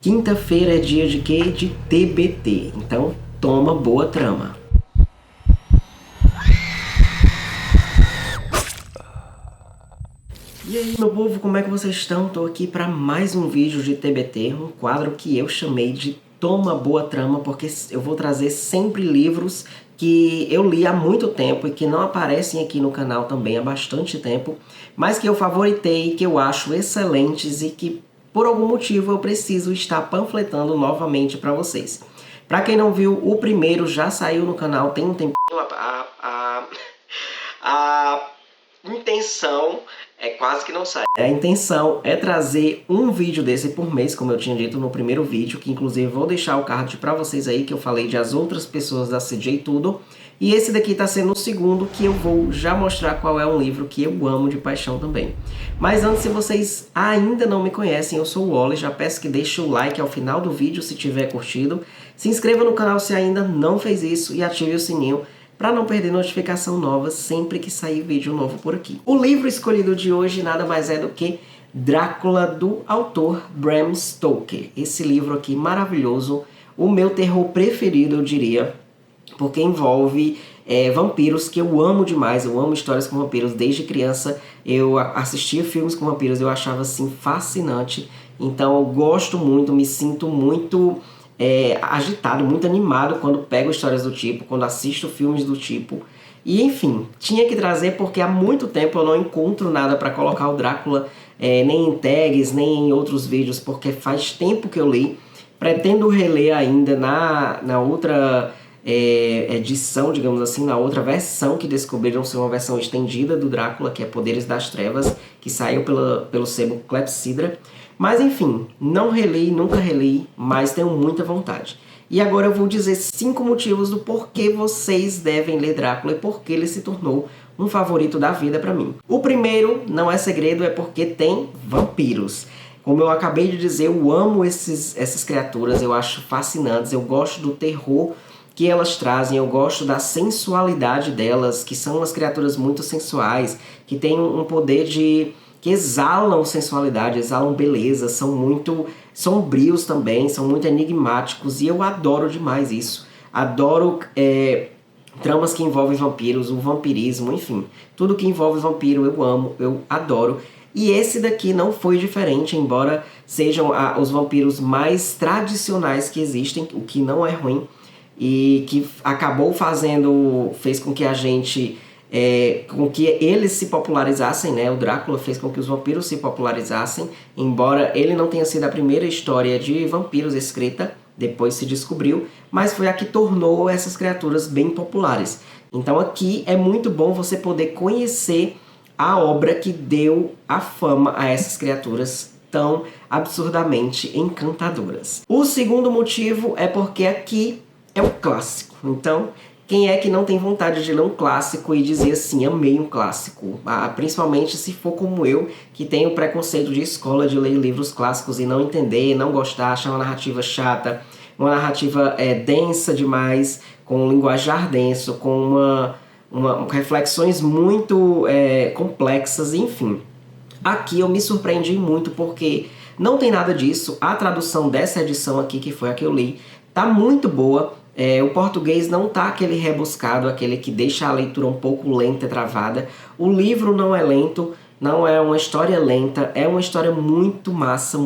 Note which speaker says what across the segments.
Speaker 1: Quinta-feira é dia de quê? De TBT. Então, toma boa trama. E aí, meu povo, como é que vocês estão? Tô aqui para mais um vídeo de TBT, um quadro que eu chamei de Toma Boa Trama, porque eu vou trazer sempre livros que eu li há muito tempo e que não aparecem aqui no canal também há bastante tempo, mas que eu favoritei, que eu acho excelentes e que por algum motivo eu preciso estar panfletando novamente para vocês. Para quem não viu, o primeiro já saiu no canal tem um tempinho. A intenção é quase que não sai. A intenção é trazer um vídeo desse por mês, como eu tinha dito no primeiro vídeo, que inclusive vou deixar o card para vocês aí, que eu falei de as outras pessoas da CJ Tudo. E esse daqui tá sendo o segundo, que eu vou já mostrar qual é um livro que eu amo de paixão também. Mas antes, se vocês ainda não me conhecem, eu sou o Wally, já peço que deixe o like ao final do vídeo se tiver curtido. Se inscreva no canal se ainda não fez isso e ative o sininho para não perder notificação nova sempre que sair vídeo novo por aqui. O livro escolhido de hoje nada mais é do que Drácula, do autor Bram Stoker. Esse livro aqui maravilhoso, o meu terror preferido, eu diria, porque envolve vampiros que eu amo demais. Eu amo histórias com vampiros desde criança. Eu assistia filmes com vampiros, eu achava assim fascinante. Então eu gosto muito, me sinto muito agitado, muito animado quando pego histórias do tipo, quando assisto filmes do tipo. E enfim, tinha que trazer porque há muito tempo eu não encontro nada para colocar o Drácula, nem em tags, nem em outros vídeos, porque faz tempo que eu li. Pretendo reler ainda na outra edição, digamos assim, na outra versão que descobriram ser uma versão estendida do Drácula, que é Poderes das Trevas, que saiu pelo sebo Clepsydra. Mas enfim, não reli, nunca reli, mas tenho muita vontade. E agora eu vou dizer 5 motivos do porquê vocês devem ler Drácula e por que ele se tornou um favorito da vida pra mim. O primeiro, não é segredo, é porque tem vampiros. Como eu acabei de dizer, eu amo essas criaturas, eu acho fascinantes, eu gosto do terror que elas trazem, eu gosto da sensualidade delas, que são umas criaturas muito sensuais, que têm um poder que exalam sensualidade, exalam beleza, são muito sombrios também, são muito enigmáticos, e eu adoro demais isso. Adoro tramas que envolvem vampiros, o vampirismo, enfim. Tudo que envolve vampiro eu amo, eu adoro. E esse daqui não foi diferente, embora sejam os vampiros mais tradicionais que existem, o que não é ruim, e que acabou fez com que a gente... com que eles se popularizassem, né? O Drácula fez com que os vampiros se popularizassem, embora ele não tenha sido a primeira história de vampiros escrita, depois se descobriu, mas foi a que tornou essas criaturas bem populares. Então aqui é muito bom você poder conhecer a obra que deu a fama a essas criaturas tão absurdamente encantadoras. O segundo motivo é porque aqui é um clássico, então... Quem é que não tem vontade de ler um clássico e dizer assim, amei um clássico? Principalmente se for como eu, que tenho o preconceito de escola de ler livros clássicos e não entender, não gostar, achar uma narrativa chata, uma narrativa densa demais, com um linguajar denso, com reflexões muito complexas, enfim. Aqui eu me surpreendi muito porque não tem nada disso. A tradução dessa edição aqui, que foi a que eu li, tá muito boa. O português não tá aquele rebuscado, aquele que deixa a leitura um pouco lenta e travada. O livro não é lento, não é uma história lenta, é uma história muito massa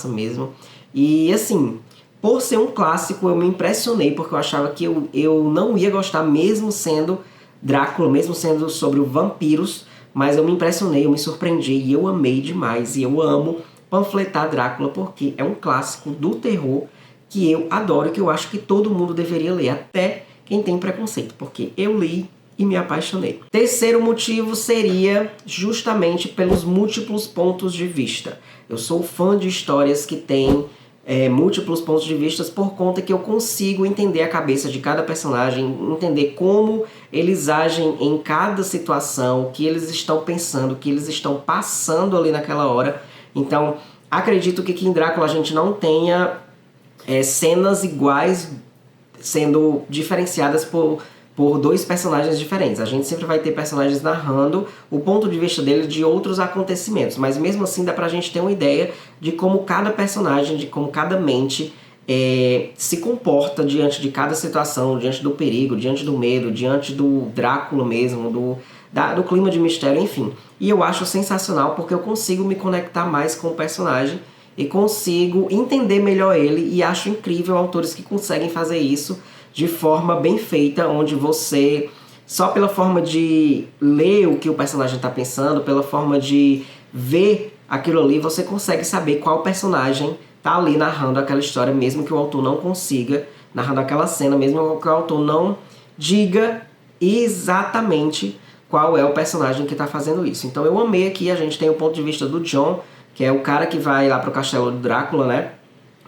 Speaker 1: mesmo. E assim, por ser um clássico eu me impressionei, porque eu achava que eu não ia gostar mesmo sendo Drácula, mesmo sendo sobre vampiros, mas eu me impressionei, eu me surpreendi e eu amei demais. E eu amo panfletar Drácula porque é um clássico do terror que eu adoro, que eu acho que todo mundo deveria ler, até quem tem preconceito, porque eu li e me apaixonei. Terceiro motivo seria justamente pelos múltiplos pontos de vista. Eu sou fã de histórias que têm múltiplos pontos de vista por conta que eu consigo entender a cabeça de cada personagem, entender como eles agem em cada situação, o que eles estão pensando, o que eles estão passando ali naquela hora. Então, acredito que aqui em Drácula a gente não tenha cenas iguais sendo diferenciadas por por dois personagens diferentes. A gente sempre vai ter personagens narrando o ponto de vista dele de outros acontecimentos, mas mesmo assim dá pra gente ter uma ideia de como cada personagem, de como cada mente se comporta diante de cada situação, diante do perigo, diante do medo, diante do Drácula mesmo, do clima de mistério, enfim. E eu acho sensacional porque eu consigo me conectar mais com o personagem e consigo entender melhor ele, e acho incrível autores que conseguem fazer isso de forma bem feita, onde você, só pela forma de ler o que o personagem está pensando, pela forma de ver aquilo ali, você consegue saber qual personagem está ali narrando aquela história, mesmo que o autor não consiga, narrando aquela cena, mesmo que o autor não diga exatamente qual é o personagem que está fazendo isso. Então eu amei aqui, a gente tem o ponto de vista do John, que é o cara que vai lá pro castelo do Drácula, né?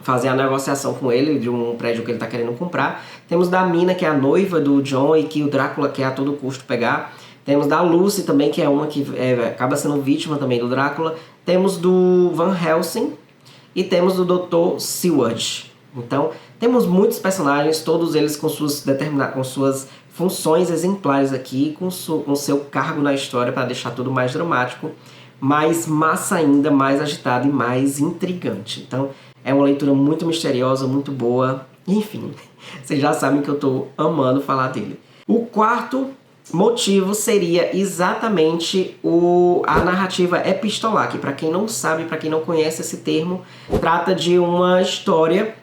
Speaker 1: Fazer a negociação com ele de um prédio que ele tá querendo comprar. Temos da Mina, que é a noiva do John e que o Drácula quer a todo custo pegar. Temos da Lucy também, que é uma que acaba sendo vítima também do Drácula. Temos do Van Helsing e temos do Dr. Seward. Então, temos muitos personagens, todos eles com suas funções exemplares aqui, com seu cargo na história para deixar tudo mais dramático, mais massa ainda, mais agitado e mais intrigante. Então, é uma leitura muito misteriosa, muito boa. Enfim, vocês já sabem que eu tô amando falar dele. O quarto motivo seria exatamente a narrativa epistolar, que para quem não sabe, para quem não conhece esse termo, trata de uma história,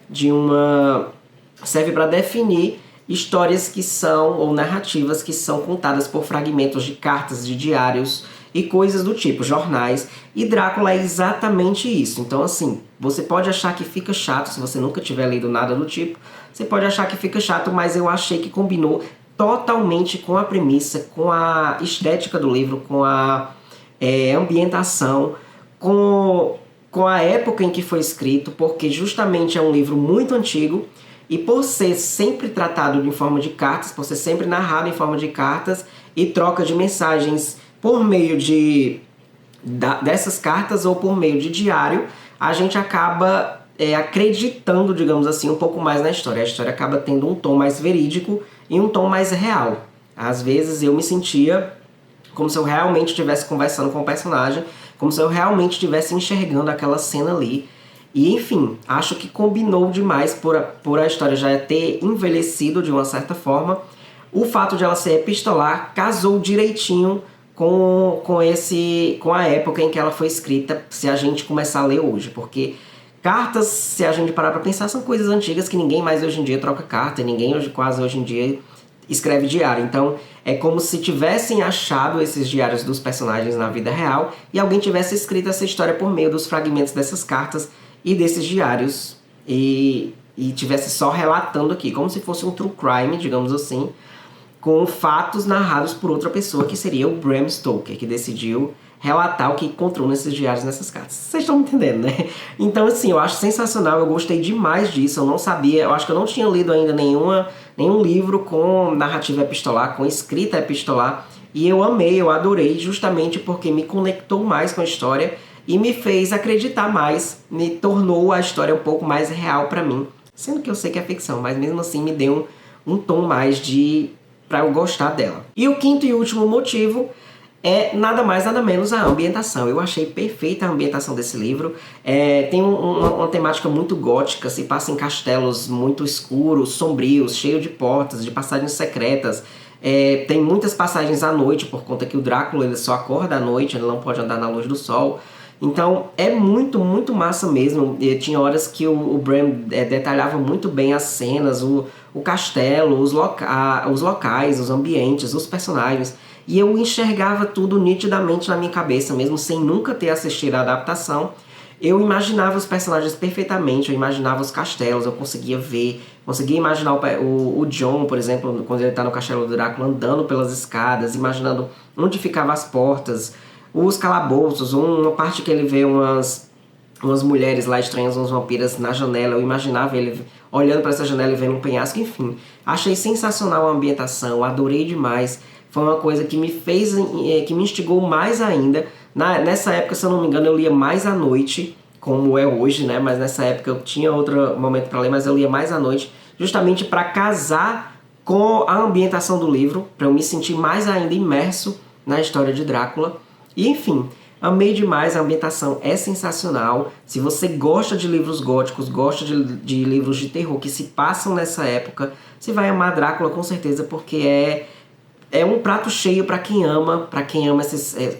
Speaker 1: serve para definir histórias que são, ou narrativas que são contadas por fragmentos de cartas, de diários e coisas do tipo, jornais, e Drácula é exatamente isso. Então assim, você pode achar que fica chato, se você nunca tiver lido nada do tipo, você pode achar que fica chato, mas eu achei que combinou totalmente com a premissa, com a estética do livro, com a ambientação, com a época em que foi escrito, porque justamente é um livro muito antigo, e por ser sempre tratado em forma de cartas, por ser sempre narrado em forma de cartas e troca de mensagens por meio dessas cartas ou por meio de diário, a gente acaba acreditando, digamos assim, um pouco mais na história. A história acaba tendo um tom mais verídico e um tom mais real. Às vezes eu me sentia como se eu realmente estivesse conversando com o personagem, como se eu realmente estivesse enxergando aquela cena ali. E enfim, acho que combinou demais por a história já ter envelhecido de uma certa forma. O fato de ela ser epistolar casou direitinho com a época em que ela foi escrita, se a gente começar a ler hoje, porque cartas, se a gente parar para pensar, são coisas antigas que ninguém mais hoje em dia troca carta, ninguém quase hoje em dia escreve diário. Então é como se tivessem achado esses diários dos personagens na vida real e alguém tivesse escrito essa história por meio dos fragmentos dessas cartas e desses diários e tivesse só relatando aqui, como se fosse um true crime, digamos assim, com fatos narrados por outra pessoa, que seria o Bram Stoker, que decidiu relatar o que encontrou nesses diários, nessas cartas. Vocês estão me entendendo, né? Então, assim, eu acho sensacional, eu gostei demais disso, eu não sabia, eu acho que eu não tinha lido ainda nenhum livro com narrativa epistolar, com escrita epistolar, e eu amei, eu adorei, justamente porque me conectou mais com a história e me fez acreditar mais, me tornou a história um pouco mais real pra mim. Sendo que eu sei que é ficção, mas mesmo assim me deu um tom mais pra eu gostar dela. E o quinto e último motivo é nada mais nada menos a ambientação. Eu achei perfeita a ambientação desse livro. Tem uma temática muito gótica, se passa em castelos muito escuros, sombrios, cheio de portas, de passagens secretas. Tem muitas passagens à noite, por conta que o Drácula ele só acorda à noite, ele não pode andar na luz do sol. Então é muito, muito massa mesmo. Tinha horas que o Bram detalhava muito bem as cenas, o castelo, os locais, os ambientes, os personagens. E eu enxergava tudo nitidamente na minha cabeça, mesmo sem nunca ter assistido a adaptação. Eu imaginava os personagens perfeitamente, eu imaginava os castelos, eu conseguia imaginar o John, por exemplo, quando ele está no castelo do Drácula, andando pelas escadas, imaginando onde ficavam as portas, os calabouços, uma parte que ele vê umas mulheres lá estranhas, umas vampiras na janela, eu imaginava ele olhando para essa janela e vendo um penhasco, enfim. Achei sensacional a ambientação, adorei demais. Foi uma coisa que que me instigou mais ainda. Nessa época, se eu não me engano, eu lia mais à noite, como é hoje, né? Mas nessa época eu tinha outro momento para ler, mas eu lia mais à noite, justamente para casar com a ambientação do livro, para eu me sentir mais ainda imerso na história de Drácula. E enfim, amei demais, a ambientação é sensacional. Se você gosta de livros góticos, gosta de livros de terror que se passam nessa época, você vai amar Drácula com certeza, porque é um prato cheio para quem ama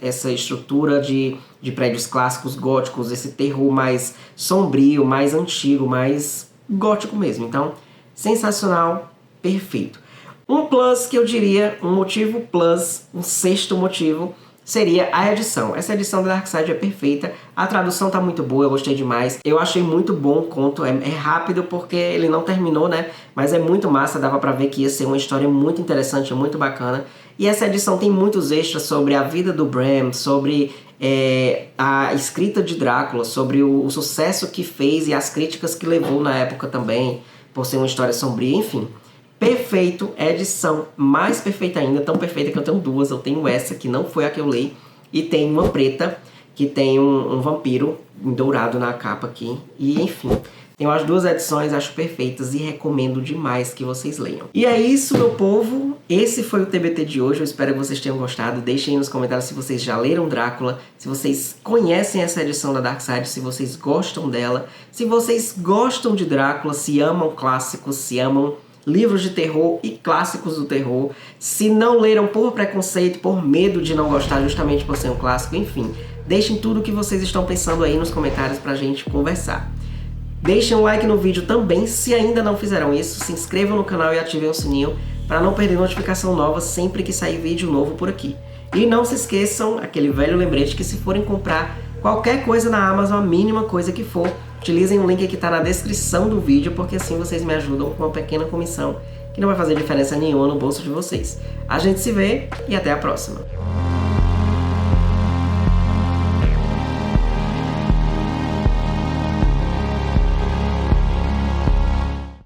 Speaker 1: essa estrutura de prédios clássicos góticos, esse terror mais sombrio, mais antigo, mais gótico mesmo. Então, sensacional, perfeito. Um plus que eu diria, um motivo plus, um sexto motivo, seria a edição. Essa edição da Darkseid é perfeita, a tradução tá muito boa, eu gostei demais. Eu achei muito bom o conto, é rápido porque ele não terminou, né? Mas é muito massa, dava pra ver que ia ser uma história muito interessante, muito bacana. E essa edição tem muitos extras sobre a vida do Bram, sobre a escrita de Drácula, sobre o sucesso que fez e as críticas que levou na época também, por ser uma história sombria, enfim. Perfeito, edição mais perfeita ainda, tão perfeita que eu tenho duas. Eu tenho essa, que não foi a que eu li, e tem uma preta, que tem um vampiro dourado na capa aqui. E enfim, tenho as duas edições, acho perfeitas e recomendo demais que vocês leiam. E é isso, meu povo, esse foi o TBT de hoje, eu espero que vocês tenham gostado. Deixem aí nos comentários se vocês já leram Drácula, se vocês conhecem essa edição da Darkseid, se vocês gostam dela, se vocês gostam de Drácula, se amam clássicos, se amam livros de terror e clássicos do terror, se não leram por preconceito, por medo de não gostar justamente por ser um clássico, enfim. Deixem tudo o que vocês estão pensando aí nos comentários pra gente conversar. Deixem um like no vídeo também, se ainda não fizeram isso, se inscrevam no canal e ativem o sininho para não perder notificação nova sempre que sair vídeo novo por aqui. E não se esqueçam, aquele velho lembrete, que se forem comprar qualquer coisa na Amazon, a mínima coisa que for, utilizem o link que está na descrição do vídeo, porque assim vocês me ajudam com uma pequena comissão que não vai fazer diferença nenhuma no bolso de vocês. A gente se vê e até a próxima!